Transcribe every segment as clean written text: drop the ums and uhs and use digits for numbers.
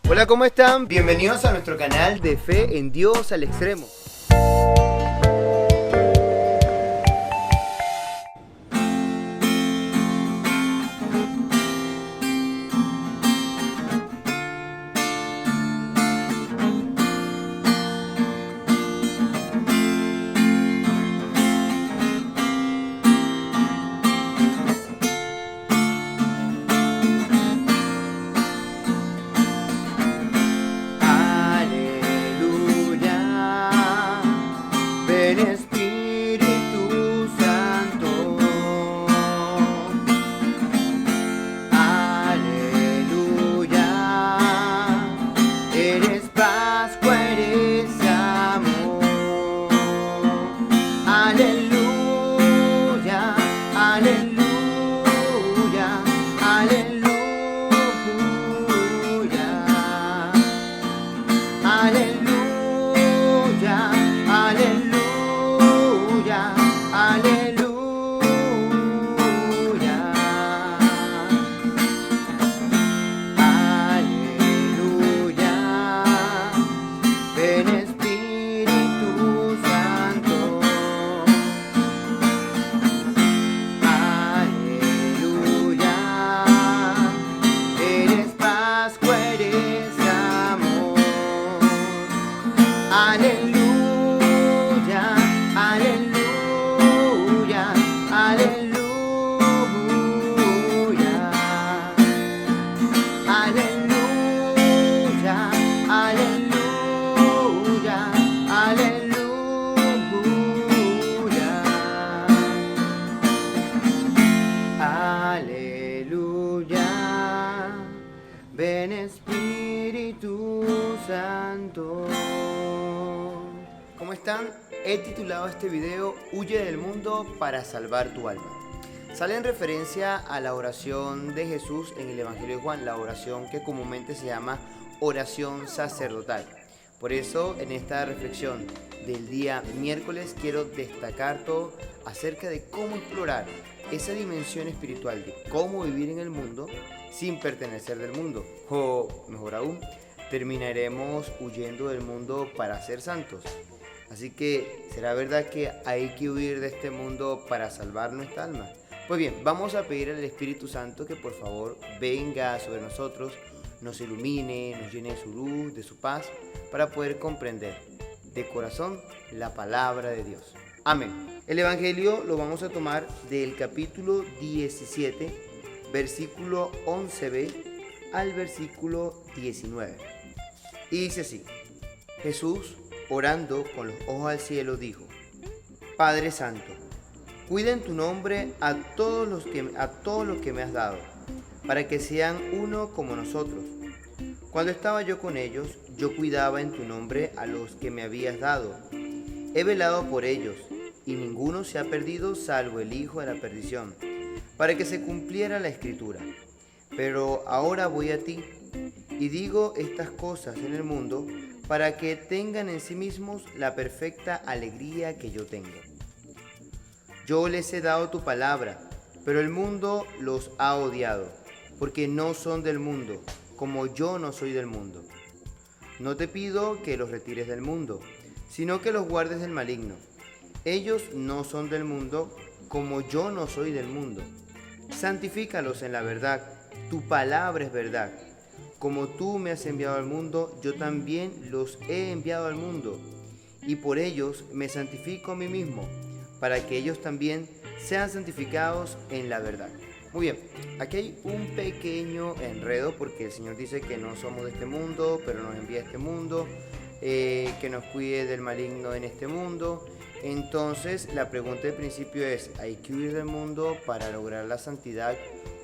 Hola, ¿cómo están? Bienvenidos a nuestro canal de Fe en Dios al Extremo. Ven Espíritu Santo, aleluya, eres Pascua, eres amor, aleluya, aleluya, aleluya, aleluya, aleluya. Aleluya, aleluya, ven Espíritu Santo, aleluya, eres Pascua, eres amor, aleluya, aleluya, aleluya, aleluya, aleluya, aleluya, ven Espíritu Santo. ¿Cómo están? He titulado este video Huye del mundo para salvar tu alma. Sale en referencia a la oración de Jesús en el Evangelio de Juan, la oración que comúnmente se llama oración sacerdotal. Por eso, en esta reflexión del día miércoles quiero destacar todo acerca de cómo explorar esa dimensión espiritual de cómo vivir en el mundo sin pertenecer del mundo. O, mejor aún, terminaremos huyendo del mundo para ser santos. Así que, ¿será verdad que hay que huir de este mundo para salvar nuestra alma? Pues bien, vamos a pedir al Espíritu Santo que por favor venga sobre nosotros, nos ilumine, nos llene de su luz, de su paz, para poder comprender de corazón la palabra de Dios. Amén. El Evangelio lo vamos a tomar del capítulo 17, versículo 11b al versículo 19. Y dice así: Jesús, orando con los ojos al cielo, dijo: Padre Santo, cuida en tu nombre a todos los que me has dado, para que sean uno como nosotros. Cuando estaba yo con ellos, yo cuidaba en tu nombre a los que me habías dado. He velado por ellos, y ninguno se ha perdido salvo el hijo de la perdición, para que se cumpliera la escritura. Pero ahora voy a ti, y digo estas cosas en el mundo, para que tengan en sí mismos la perfecta alegría que yo tengo. Yo les he dado tu palabra, pero el mundo los ha odiado, porque no son del mundo, como yo no soy del mundo. No te pido que los retires del mundo, sino que los guardes del maligno. Ellos no son del mundo, como yo no soy del mundo. Santifícalos en la verdad, tu palabra es verdad. Como tú me has enviado al mundo, yo también los he enviado al mundo, y por ellos me santifico a mí mismo, para que ellos también sean santificados en la verdad. Muy bien, aquí hay un pequeño enredo, porque el Señor dice que no somos de este mundo, pero nos envía a este mundo, que nos cuide del maligno en este mundo. Entonces, la pregunta del principio es: ¿hay que huir del mundo para lograr la santidad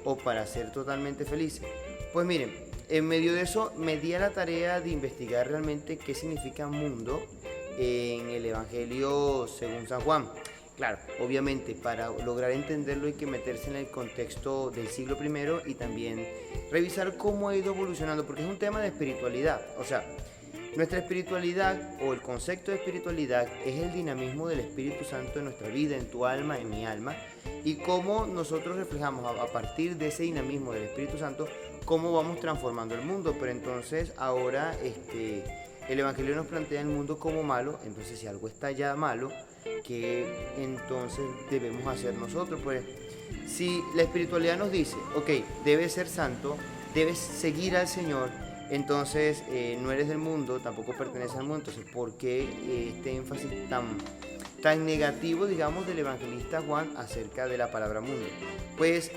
o para ser totalmente felices? Pues miren, en medio de eso me di a la tarea de investigar realmente qué significa mundo en el Evangelio según San Juan. Claro, obviamente para lograr entenderlo hay que meterse en el contexto del siglo I y también revisar cómo ha ido evolucionando, porque es un tema de espiritualidad. O sea, nuestra espiritualidad o el concepto de espiritualidad es el dinamismo del Espíritu Santo en nuestra vida, en tu alma, en mi alma, y cómo nosotros reflejamos a partir de ese dinamismo del Espíritu Santo cómo vamos transformando el mundo. Pero entonces ahora el Evangelio nos plantea el mundo como malo. Entonces si algo está ya malo, ¿qué entonces debemos hacer nosotros? Pues si la espiritualidad nos dice, ok, debes ser santo, debes seguir al Señor, entonces no eres del mundo, tampoco perteneces al mundo. Entonces, ¿por qué este énfasis tan negativo, digamos, del evangelista Juan acerca de la palabra mundo? Pues,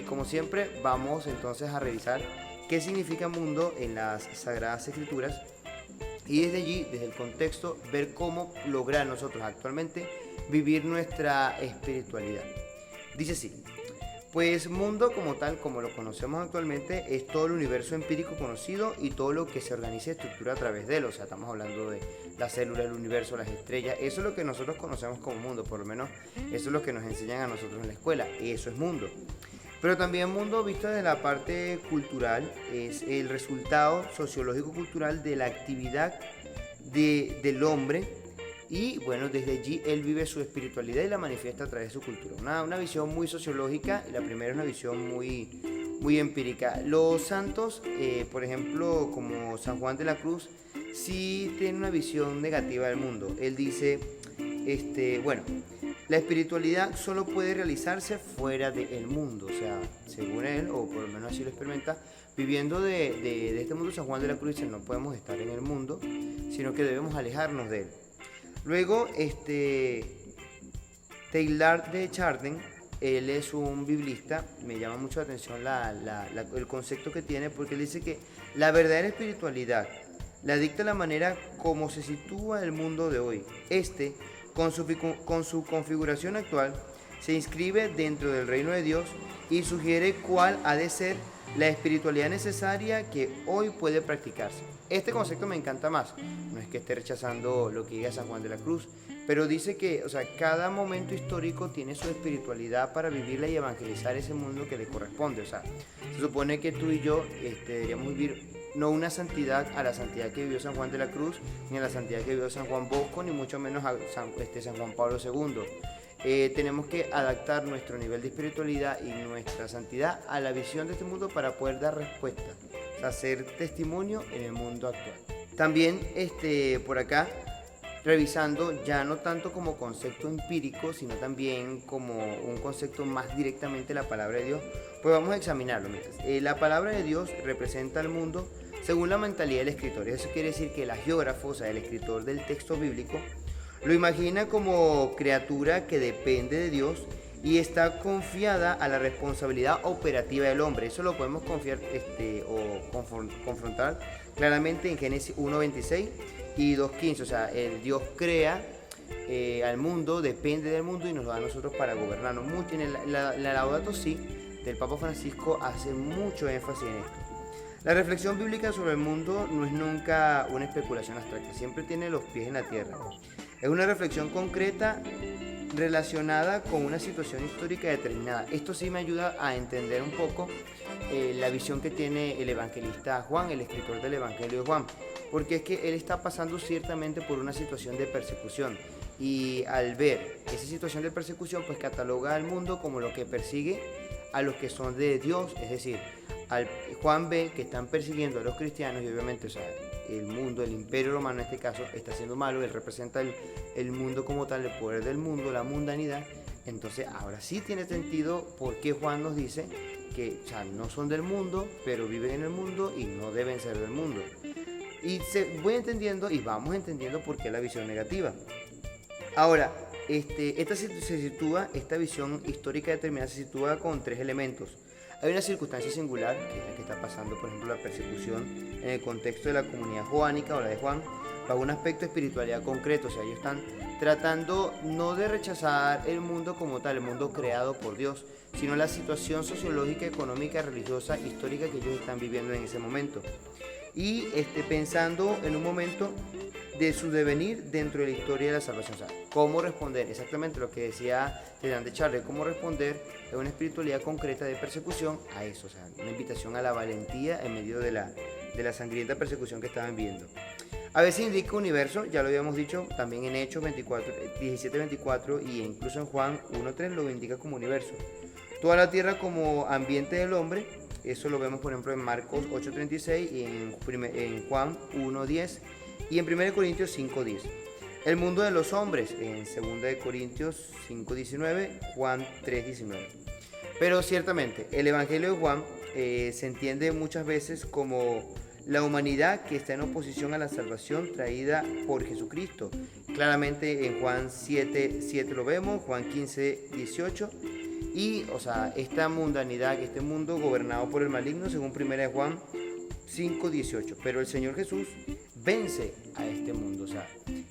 como siempre, vamos entonces a revisar qué significa mundo en las Sagradas Escrituras y desde allí, desde el contexto, ver cómo lograr nosotros actualmente vivir nuestra espiritualidad. Dice así: pues mundo como tal, como lo conocemos actualmente, es todo el universo empírico conocido y todo lo que se organiza y estructura a través de él. O sea, estamos hablando de las células del universo, las estrellas. Eso es lo que nosotros conocemos como mundo, por lo menos eso es lo que nos enseñan a nosotros en la escuela. Eso es mundo. Pero también mundo visto desde la parte cultural es el resultado sociológico-cultural de la actividad del hombre. Y bueno, desde allí él vive su espiritualidad y la manifiesta a través de su cultura. Una visión muy sociológica, y la primera es una visión muy empírica. Los santos, por ejemplo, como San Juan de la Cruz, sí tienen una visión negativa del mundo. Él dice, bueno, la espiritualidad solo puede realizarse fuera del mundo. O sea, según él, o por lo menos así lo experimenta, viviendo de este mundo, San Juan de la Cruz dice, no podemos estar en el mundo, sino que debemos alejarnos de él. Luego, Teilhard de Chardin, él es un biblista, me llama mucho la atención el concepto que tiene, porque él dice que la verdadera espiritualidad la dicta la manera como se sitúa el mundo de hoy. Con su configuración actual, se inscribe dentro del reino de Dios y sugiere cuál ha de ser la espiritualidad necesaria que hoy puede practicarse. Este concepto me encanta más. No es que esté rechazando lo que diga San Juan de la Cruz, pero dice que, o sea, cada momento histórico tiene su espiritualidad para vivirla y evangelizar ese mundo que le corresponde. O sea, se supone que tú y yo deberíamos vivir no una santidad a la santidad que vivió San Juan de la Cruz, ni a la santidad que vivió San Juan Bosco, ni mucho menos a San Juan Pablo II. Tenemos que adaptar nuestro nivel de espiritualidad y nuestra santidad a la visión de este mundo para poder dar respuesta, o sea, ser testimonio en el mundo actual. También por acá, revisando ya no tanto como concepto empírico, sino también como un concepto más directamente la palabra de Dios, pues vamos a examinarlo. La palabra de Dios representa al mundo según la mentalidad del escritor. Eso quiere decir que el hagiógrafo, o sea, el escritor del texto bíblico, lo imagina como criatura que depende de Dios y está confiada a la responsabilidad operativa del hombre. Eso lo podemos confiar confrontar claramente en Génesis 1:26 y 2:15. O sea, el Dios crea al mundo, depende del mundo y nos lo da a nosotros para gobernarnos. Mucho en la Laudato Si del Papa Francisco hace mucho énfasis en esto. La reflexión bíblica sobre el mundo no es nunca una especulación abstracta, siempre tiene los pies en la tierra. Es una reflexión concreta relacionada con una situación histórica determinada. Esto sí me ayuda a entender un poco la visión que tiene el evangelista Juan, el escritor del Evangelio de Juan, porque es que él está pasando ciertamente por una situación de persecución y al ver esa situación de persecución pues cataloga al mundo como lo que persigue a los que son de Dios, es decir, Juan ve que están persiguiendo a los cristianos y obviamente, o sea, el mundo, el imperio romano en este caso, está siendo malo. Él representa el mundo como tal, el poder del mundo, la mundanidad. Entonces ahora sí tiene sentido por qué Juan nos dice que, o sea, no son del mundo, pero viven en el mundo y no deben ser del mundo. Y voy entendiendo y vamos entendiendo por qué la visión negativa. Ahora, esta visión histórica determinada se sitúa con tres elementos. Hay una circunstancia singular, que es la que está pasando, por ejemplo, la persecución en el contexto de la comunidad joánica o la de Juan, bajo un aspecto de espiritualidad concreto. O sea, ellos están tratando no de rechazar el mundo como tal, el mundo creado por Dios, sino la situación sociológica, económica, religiosa, histórica que ellos están viviendo en ese momento. Y pensando en un momento de su devenir dentro de la historia de la salvación. O sea, cómo responder, exactamente lo que decía Teilhard de Chardin, cómo responder a una espiritualidad concreta de persecución a eso. O sea, una invitación a la valentía en medio de la sangrienta persecución que estaban viendo. A veces indica universo, ya lo habíamos dicho, también en Hechos 17:24 y incluso en Juan 1:3 lo indica como universo. Toda la tierra como ambiente del hombre, Eso lo vemos, por ejemplo, en Marcos 8:36 y en Juan 1:10 y en 1 Corintios 5:10. El mundo de los hombres en 2 Corintios 5:19, Juan 3:19. Pero ciertamente, el Evangelio de Juan se entiende muchas veces como la humanidad que está en oposición a la salvación traída por Jesucristo. Claramente en Juan 7:7 lo vemos, Juan 15:18. Y, esta mundanidad, este mundo gobernado por el maligno, según 1 Juan 5:18. Pero el Señor Jesús vence a este mundo.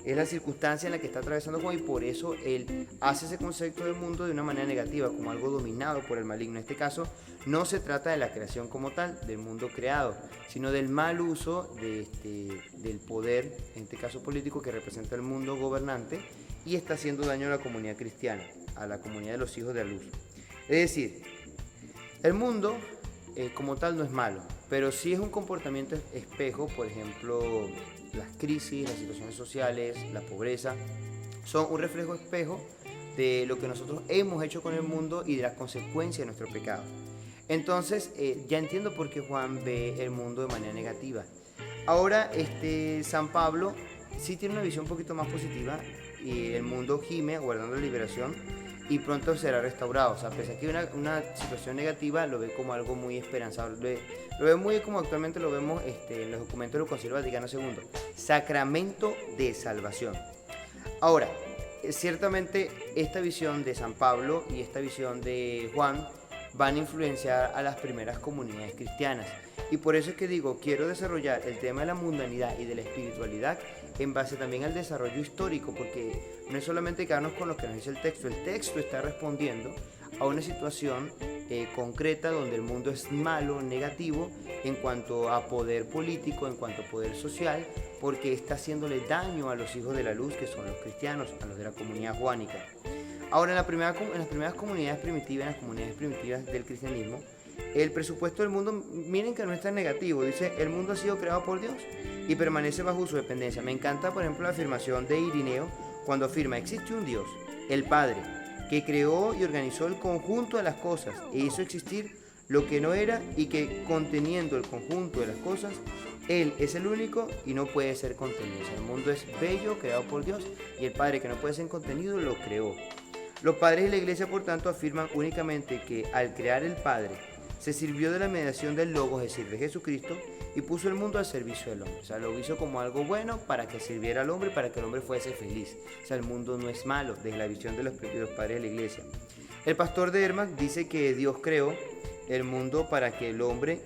Es la circunstancia en la que está atravesando Juan y por eso él hace ese concepto del mundo de una manera negativa, como algo dominado por el maligno. En este caso, no se trata de la creación como tal, del mundo creado, sino del mal uso del poder, en este caso político, que representa el mundo gobernante y está haciendo daño a la comunidad cristiana, a la comunidad de los hijos de la luz. Es decir, el mundo como tal no es malo, pero sí es un comportamiento espejo. Por ejemplo, las crisis, las situaciones sociales, la pobreza, son un reflejo espejo de lo que nosotros hemos hecho con el mundo y de las consecuencias de nuestro pecado. Entonces, ya entiendo por qué Juan ve el mundo de manera negativa. Ahora, San Pablo sí tiene una visión un poquito más positiva y el mundo gime aguardando la liberación y pronto será restaurado. Pese a que hay una situación negativa, lo ve como algo muy esperanzador. Lo ve muy como actualmente lo vemos en los documentos del Concilio Vaticano II. Sacramento de salvación. Ahora, ciertamente esta visión de San Pablo y esta visión de Juan van a influenciar a las primeras comunidades cristianas. Y por eso es que digo, quiero desarrollar el tema de la mundanidad y de la espiritualidad en base también al desarrollo histórico, porque no es solamente quedarnos con lo que nos dice el texto está respondiendo a una situación concreta donde el mundo es malo, negativo, en cuanto a poder político, en cuanto a poder social, porque está haciéndole daño a los hijos de la luz, que son los cristianos, a los de la comunidad juánica. Ahora, en las primeras comunidades primitivas, en las comunidades primitivas del cristianismo, el presupuesto del mundo, miren que no es tan negativo, dice, el mundo ha sido creado por Dios y permanece bajo su dependencia. Me encanta, por ejemplo, la afirmación de Irineo cuando afirma, existe un Dios, el Padre, que creó y organizó el conjunto de las cosas e hizo existir lo que no era y que conteniendo el conjunto de las cosas, Él es el único y no puede ser contenido. El mundo es bello, creado por Dios, y el Padre, que no puede ser contenido, lo creó. Los padres de la Iglesia, por tanto, afirman únicamente que al crear el Padre, se sirvió de la mediación del Logos, es decir, de Jesucristo, y puso el mundo al servicio del hombre. Lo hizo como algo bueno para que sirviera al hombre, para que el hombre fuese feliz. El mundo no es malo, desde la visión de los padres de la Iglesia. El pastor de Hermas dice que Dios creó el mundo para el hombre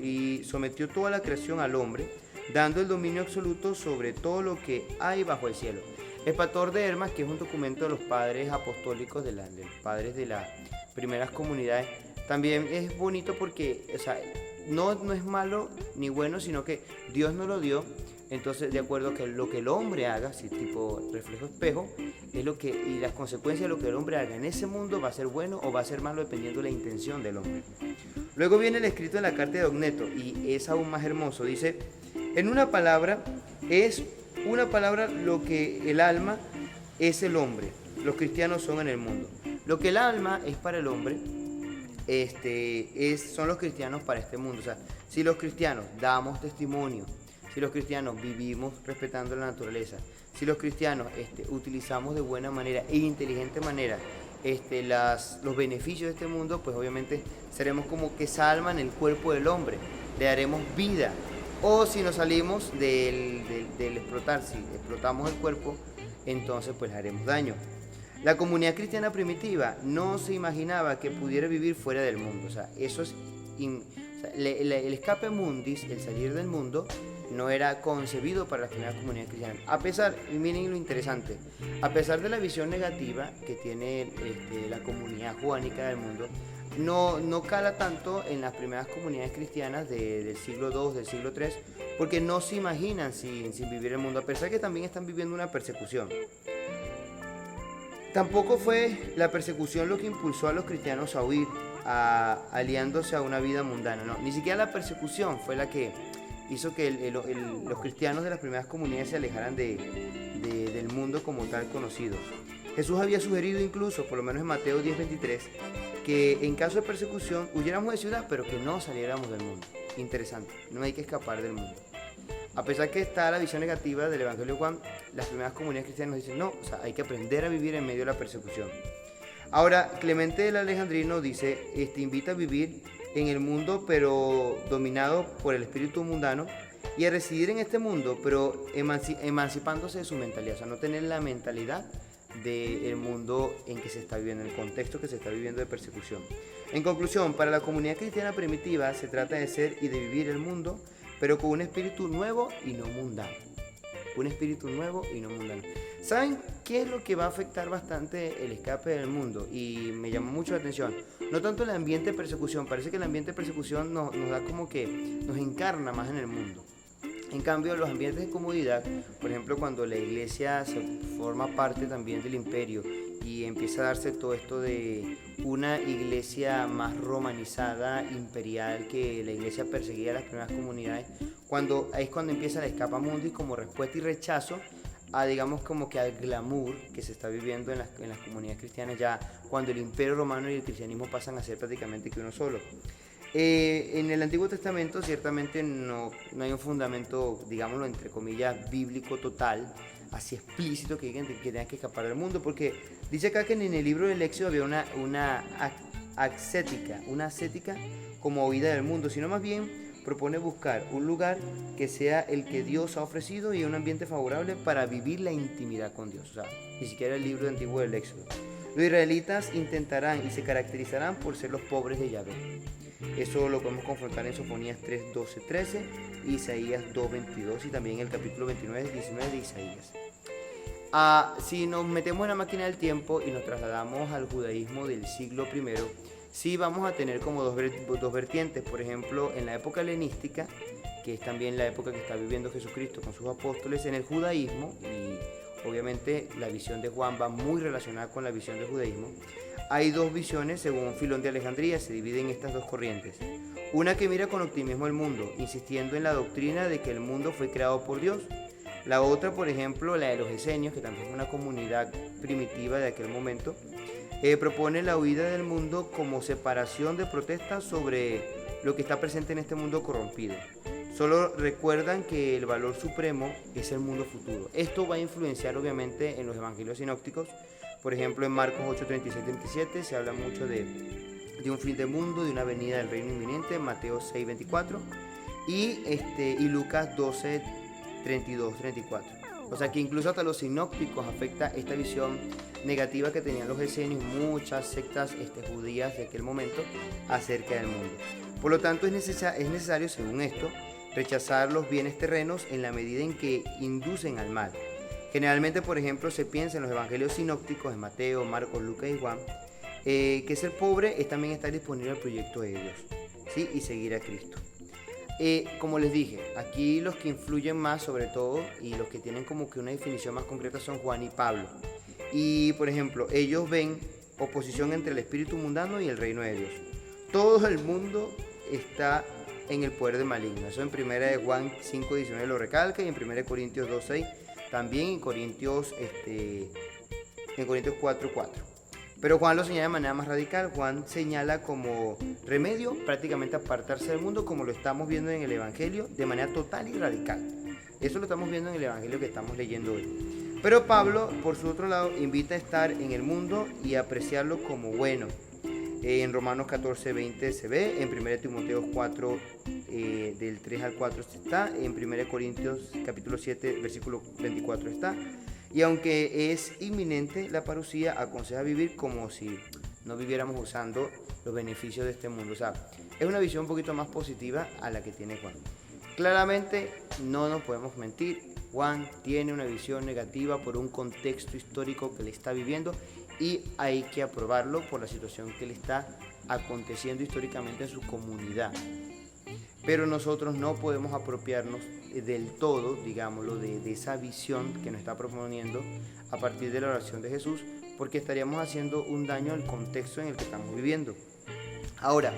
y sometió toda la creación al hombre, dando el dominio absoluto sobre todo lo que hay bajo el cielo. El pastor de Hermas, que es un documento de los padres apostólicos, de los padres de las primeras comunidades, también es bonito porque no es malo ni bueno, sino que Dios nos lo dio. Entonces, de acuerdo a que lo que el hombre haga, si tipo reflejo espejo, es y las consecuencias de lo que el hombre haga en ese mundo va a ser bueno o va a ser malo dependiendo de la intención del hombre. Luego viene el escrito en la carta de Ogneto y es aún más hermoso. Dice, en una palabra lo que el alma es el hombre. Los cristianos son en el mundo. Lo que el alma es para el hombre, son los cristianos para este mundo. Si los cristianos damos testimonio, si los cristianos vivimos respetando la naturaleza, si los cristianos utilizamos de buena manera e inteligente manera los beneficios de este mundo, pues obviamente seremos como que esa alma en el cuerpo del hombre, le daremos vida. O si nos salimos del explotar, si explotamos el cuerpo, entonces pues le haremos daño. La comunidad cristiana primitiva no se imaginaba que pudiera vivir fuera del mundo. Eso es el escape mundis, el salir del mundo, no era concebido para las primeras comunidades cristianas. Y miren lo interesante, a pesar de la visión negativa que tiene la comunidad juánica del mundo, no cala tanto en las primeras comunidades cristianas del siglo II, del siglo III, porque no se imaginan sin vivir el mundo, a pesar que también están viviendo una persecución. Tampoco fue la persecución lo que impulsó a los cristianos a huir, aliándose a una vida mundana, no, ni siquiera la persecución fue la que hizo que los cristianos de las primeras comunidades se alejaran del mundo como tal conocido. Jesús había sugerido incluso, por lo menos en Mateo 10:23, que en caso de persecución huyéramos de ciudad, pero que no saliéramos del mundo. Interesante, no hay que escapar del mundo. A pesar que está la visión negativa del Evangelio de Juan, las primeras comunidades cristianas nos dicen no, o sea, hay que aprender a vivir en medio de la persecución. Ahora, Clemente del Alejandrino dice, invita a vivir en el mundo, pero dominado por el espíritu mundano, y a residir en este mundo, pero emancipándose de su mentalidad, o sea, no tener la mentalidad del mundo en que se está viviendo, en el contexto que se está viviendo de persecución. En conclusión, para la comunidad cristiana primitiva se trata de ser y de vivir el mundo, pero con un espíritu nuevo y no mundano. Un espíritu nuevo y no mundano. ¿Saben qué es lo que va a afectar bastante el escape del mundo? Y me llamó mucho la atención. No tanto el ambiente de persecución, parece que el ambiente de persecución nos da como que nos encarna más en el mundo. En cambio, los ambientes de comodidad, por ejemplo, cuando la iglesia se forma parte también del imperio y empieza a darse todo esto de una iglesia más romanizada, imperial, que la iglesia perseguía a las primeras comunidades, ahí es cuando empieza el escapamundo y como respuesta y rechazo a, digamos, como que al glamour que se está viviendo en las comunidades cristianas, ya cuando el imperio romano y el cristianismo pasan a ser prácticamente que uno solo. En el Antiguo Testamento ciertamente no hay un fundamento, digámoslo entre comillas, bíblico total, así explícito que digan que tengan que escapar del mundo, porque dice acá que en el libro del Éxodo había una ascética como huida del mundo, sino más bien propone buscar un lugar que sea el que Dios ha ofrecido y un ambiente favorable para vivir la intimidad con Dios. O sea, ni siquiera el libro antiguo del Éxodo. Los israelitas intentarán y se caracterizarán por ser los pobres de Yahvé. Eso lo podemos confrontar en Sofonías 3, 12, 13, Isaías 2, 22 y también en el capítulo 29, 19 de Isaías. Si nos metemos en la máquina del tiempo y nos trasladamos al judaísmo del siglo I, sí vamos a tener como dos vertientes. Por ejemplo, en la época helenística, que es también la época que está viviendo Jesucristo con sus apóstoles, en el judaísmo, y obviamente la visión de Juan va muy relacionada con la visión del judaísmo. Hay dos visiones, según Filón de Alejandría, se dividen en estas dos corrientes. Una que mira con optimismo el mundo, insistiendo en la doctrina de que el mundo fue creado por Dios. La otra, por ejemplo, la de los esenios, que también es una comunidad primitiva de aquel momento, propone la huida del mundo como separación de protesta sobre lo que está presente en este mundo corrompido. Solo recuerdan que el valor supremo es el mundo futuro. Esto va a influenciar obviamente en los evangelios sinópticos. Por ejemplo, en Marcos 8, 36, 37 se habla mucho de un fin del mundo, de una venida del reino inminente, Mateo 6, 24 y Lucas 12, 32, 34. O sea que incluso hasta los sinópticos afecta esta visión negativa que tenían los esenios, muchas sectas judías de aquel momento acerca del mundo. Por lo tanto, es necesario, según esto, rechazar los bienes terrenos en la medida en que inducen al mal. Generalmente, por ejemplo, se piensa en los evangelios sinópticos de Mateo, Marcos, Lucas y Juan, que ser pobre es también estar disponible al proyecto de Dios, ¿sí? Y seguir a Cristo. Como les dije, aquí los que influyen más sobre todo y los que tienen como que una definición más concreta son Juan y Pablo. Y por ejemplo, ellos ven oposición entre el espíritu mundano y el reino de Dios. Todo el mundo está en el poder de maligno. Eso en 1 de Juan 5:19 lo recalca y en 1 Corintios 2:6 también, en Corintios 4:4. Pero Juan lo señala de manera más radical. Juan señala como remedio prácticamente apartarse del mundo, como lo estamos viendo en el Evangelio, de manera total y radical. Eso lo estamos viendo en el Evangelio que estamos leyendo hoy. Pero Pablo, por su otro lado, invita a estar en el mundo y apreciarlo como bueno. En Romanos 14:20 se ve, en 1 Timoteo 4, del 3 al 4 está, en 1 Corintios capítulo 7, versículo 24 está. Y aunque es inminente la parucía, aconseja vivir como si no viviéramos usando los beneficios de este mundo. O sea, es una visión un poquito más positiva a la que tiene Juan. Claramente no nos podemos mentir, Juan tiene una visión negativa por un contexto histórico que le está viviendo y hay que aprobarlo por la situación que le está aconteciendo históricamente en su comunidad. Pero nosotros no podemos apropiarnos del todo, digámoslo, de esa visión que nos está proponiendo a partir de la oración de Jesús, porque estaríamos haciendo un daño al contexto en el que estamos viviendo. Ahora,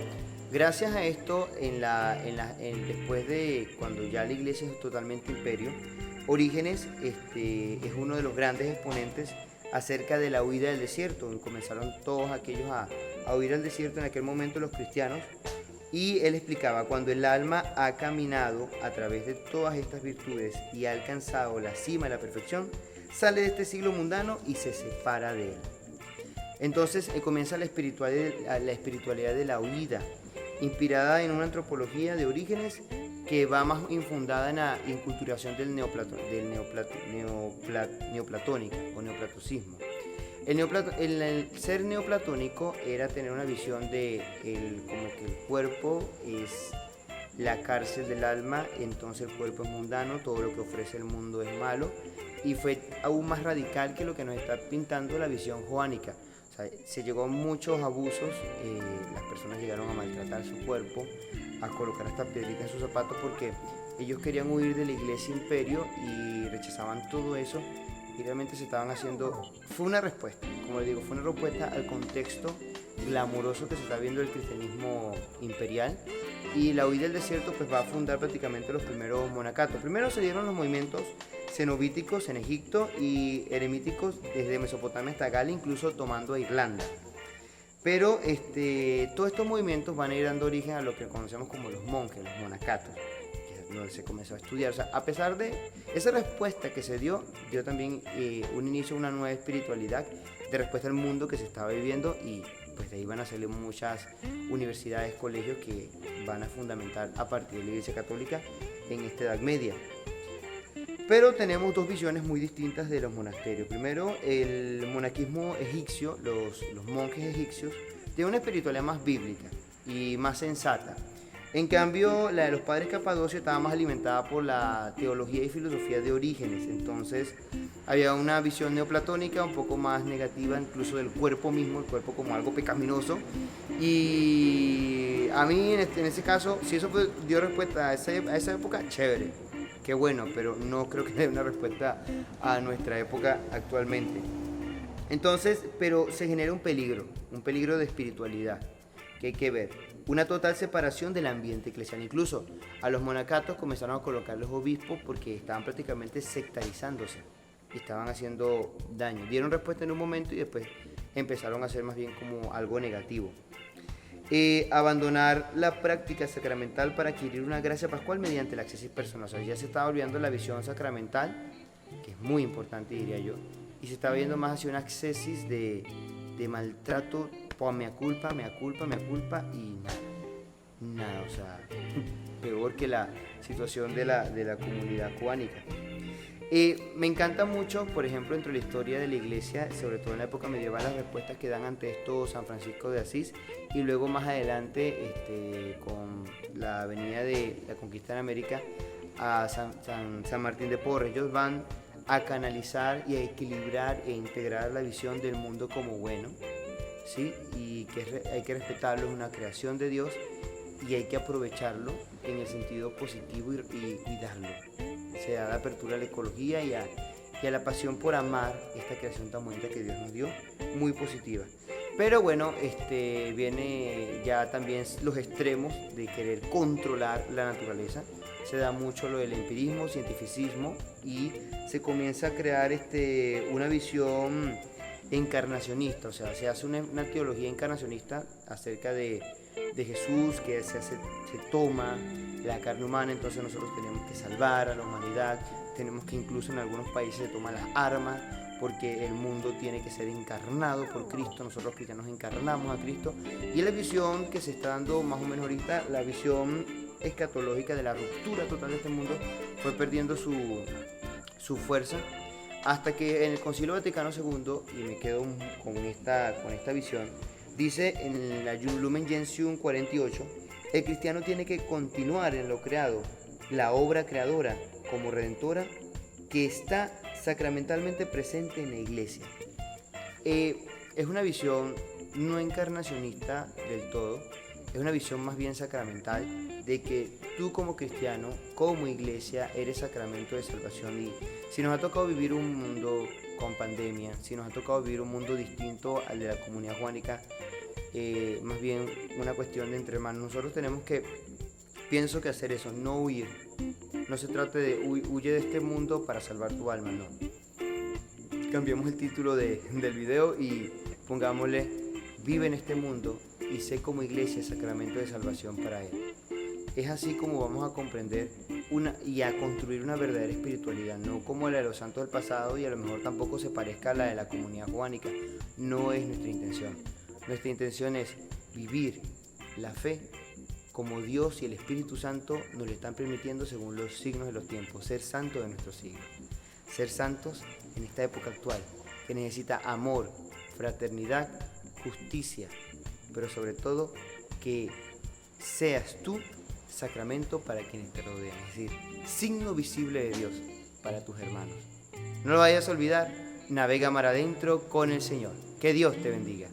gracias a esto, después de cuando ya la iglesia es totalmente imperio, Orígenes es uno de los grandes exponentes acerca de la huida del desierto, donde comenzaron todos aquellos a a huir al desierto en aquel momento los cristianos, y él explicaba: cuando el alma ha caminado a través de todas estas virtudes y ha alcanzado la cima de la perfección, sale de este siglo mundano y se separa de él. Entonces comienza la espiritualidad de la huida, inspirada en una antropología de orígenes que va más infundada en la inculturación del neoplatónica o neoplatocismo. El ser neoplatónico era tener una visión de como que el cuerpo es la cárcel del alma, entonces el cuerpo es mundano, todo lo que ofrece el mundo es malo, y fue aún más radical que lo que nos está pintando la visión joánica. O sea, se llegó a muchos abusos, las personas llegaron a maltratar su cuerpo, a colocar hasta piedritas en sus zapatos, porque ellos querían huir de la iglesia imperio y rechazaban todo eso, y realmente se estaban haciendo. Fue una respuesta, como les digo, fue una respuesta al contexto glamuroso que se está viendo del cristianismo imperial, y la huida del desierto pues va a fundar prácticamente los primeros monacatos. Primero se dieron los movimientos cenobíticos en Egipto y eremíticos desde Mesopotamia hasta Galia, incluso tomando a Irlanda. Pero todos estos movimientos van a ir dando origen a lo que conocemos como los monjes, los monacatos, que es donde se comenzó a estudiar. O sea, a pesar de esa respuesta que se dio también un inicio a una nueva espiritualidad de respuesta al mundo que se estaba viviendo, y pues de ahí van a salir muchas universidades, colegios que van a fundamentar a partir de la Iglesia Católica en esta Edad Media. Pero tenemos dos visiones muy distintas de los monasterios. Primero, el monaquismo egipcio, los monjes egipcios, tienen una espiritualidad más bíblica y más sensata. En cambio, la de los padres Capadocio estaba más alimentada por la teología y filosofía de Orígenes. Entonces, había una visión neoplatónica un poco más negativa, incluso del cuerpo mismo, el cuerpo como algo pecaminoso. Y a mí, en ese caso, si eso dio respuesta a esa época, chévere. Qué bueno, pero no creo que dé una respuesta a nuestra época actualmente. Entonces, pero se genera un peligro de espiritualidad, que hay que ver. Una total separación del ambiente eclesial. Incluso a los monacatos comenzaron a colocar los obispos porque estaban prácticamente sectarizándose y estaban haciendo daño. Dieron respuesta en un momento y después empezaron a hacer más bien como algo negativo. Abandonar la práctica sacramental para adquirir una gracia pascual mediante el acceso personal. O sea, ya se estaba olvidando la visión sacramental, que es muy importante, diría yo, y se estaba viendo más hacia un accesis de maltrato, pues mea culpa, y nada, o sea, peor que la situación de la comunidad cuánica. Me encanta mucho, por ejemplo, dentro de la historia de la iglesia, sobre todo en la época medieval, las respuestas que dan ante esto San Francisco de Asís, y luego más adelante con la venida de la conquista en América a San Martín de Porres. Ellos van a canalizar y a equilibrar e integrar la visión del mundo como bueno, ¿sí? Y que hay que respetarlo, es una creación de Dios y hay que aprovecharlo en el sentido positivo y cuidarlo. Se da la apertura a la ecología y a la pasión por amar esta creación tan bonita que Dios nos dio, muy positiva. Pero bueno, viene ya también los extremos de querer controlar la naturaleza. Se da mucho lo del empirismo, cientificismo, y se comienza a crear una visión encarnacionista. O sea, se hace una teología encarnacionista acerca de Jesús, que se toma la carne humana, entonces nosotros tenemos que salvar a la humanidad, tenemos que incluso en algunos países se toman las armas porque el mundo tiene que ser encarnado por Cristo, nosotros los cristianos encarnamos a Cristo, y la visión que se está dando más o menos ahorita, la visión escatológica de la ruptura total de este mundo, fue perdiendo su fuerza, hasta que en el Concilio Vaticano II, y me quedo con esta visión, dice en la Lumen Gentium 48, el cristiano tiene que continuar en lo creado, la obra creadora como redentora que está sacramentalmente presente en la iglesia. Es una visión no encarnacionista del todo, es una visión más bien sacramental de que tú como cristiano, como iglesia, eres sacramento de salvación. Y si nos ha tocado vivir un mundo con pandemia, si nos ha tocado vivir un mundo distinto al de la comunidad juánica, más bien una cuestión de entre hermanos, nosotros tenemos que, pienso que hacer eso, no huir. No se trata de huye de este mundo para salvar tu alma, no. Cambiemos el título del video y pongámosle vive en este mundo y sé como iglesia el sacramento de salvación para él. Es así como vamos a comprender y a construir una verdadera espiritualidad, no como la de los santos del pasado y a lo mejor tampoco se parezca a la de la comunidad judánica. No es nuestra intención. Nuestra intención es vivir la fe como Dios y el Espíritu Santo nos lo están permitiendo según los signos de los tiempos, ser santos de nuestro siglo. Ser santos en esta época actual, que necesita amor, fraternidad, justicia, pero sobre todo que seas tú sacramento para quienes te rodean, es decir, signo visible de Dios para tus hermanos. No lo vayas a olvidar, navega mar adentro con el Señor. Que Dios te bendiga.